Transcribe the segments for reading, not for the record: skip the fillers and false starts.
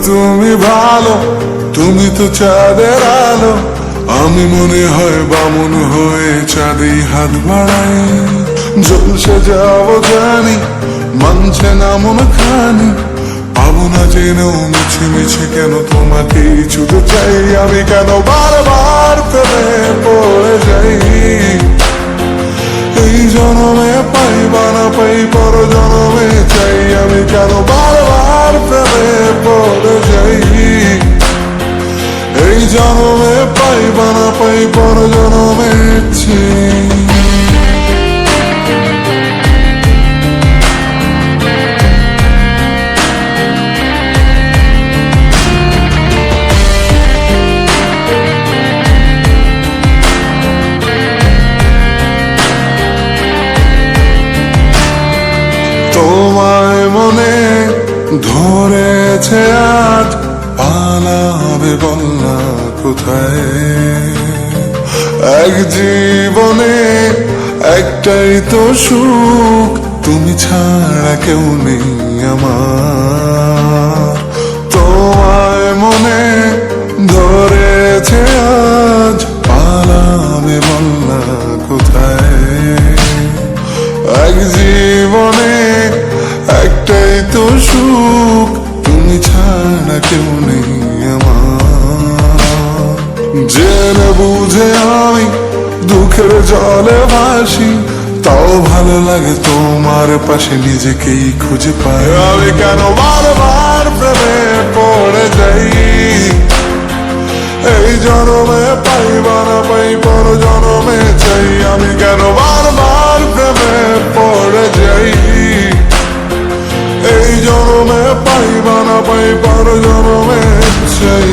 তুমি ভালো, তুমি তো চাঁদের আলো। আমি মনে হয় বামুন হয়ে চাঁদে হাত বাড়াই। জলসে যাব জানি, মানছে না মন খানি। পাবো না জেনেও মিছে মিছে কেন তোমাকে ছুতে চাই। আমি কেন বারবার প্রেমে পড়ে যাই। এই জনমে পাই বা না পাই, পর জনমে চাই। আমি কেন বারবার প্রেমে পড়ে যাই। এই জনমে পাই বা না পাই, পর জনমে চাই। তোমায় মনে ধরেছে আজ, পালাবে বলনা কোথায়। এক জীবনে একটাই তো সুখ, তুমি ছাড়া কেউ নেই আমার। তোমায় মনে ধরেছে আজ, পালাবে বলনা কোথায়। এক জীবনে একটাই তো সুখ, তুমি ছাড়া কেউ নেই আমার। জেনে বুঝে আমি দুঃখের জলে ভাসি, তাও ভালো লাগে তোমার পাশে নিজেকেই খুঁজে পাই। আমি কেন বারবার প্রেমে পড়ে যাই। এই জনমে পাই বা না পাই, পর জনমে চাই। আমি কেন বারবার প্রেমে পড়ে যাই। এই জনমে পাই বা না পাই, পর জনমে চাই।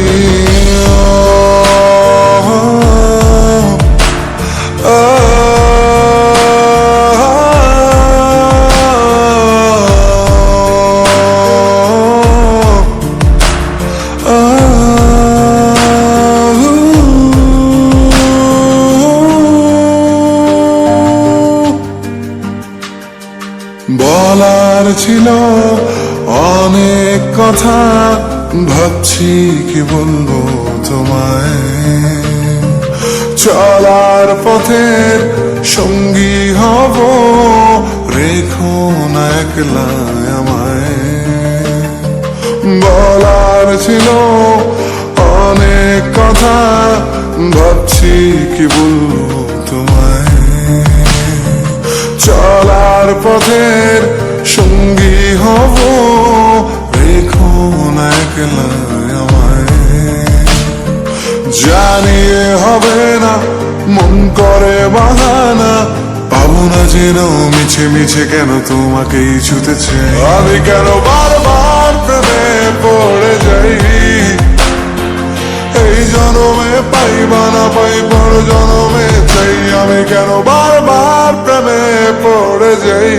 বলার ছিল অনেক কথা, ভাবছি কি বলবো তোমায়। চলার পথের সঙ্গী হব, রেখো না একলা আমায়। বলার ছিল অনেক কথা, ভাবছি কি বলবো তোমায়। চলার পথের সঙ্গী হব, রেখো না একলা আমায়। জানিয়ে হবে না, মন করে বাহানা। পাবো না যেন মিছে মিছে কেন তোমাকেই ছুতে চাই। আমি কেন বারবার প্রেমে পড়ে যাই। এই জনমে পাই বা না পাই, পর জনমে চাই। আমি কেন বারবার প্রেমে পড়ে যাই।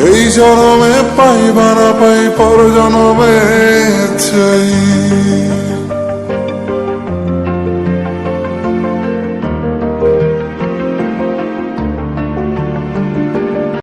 এই জনমে পাই বা না পাই, পর জনমে চাই।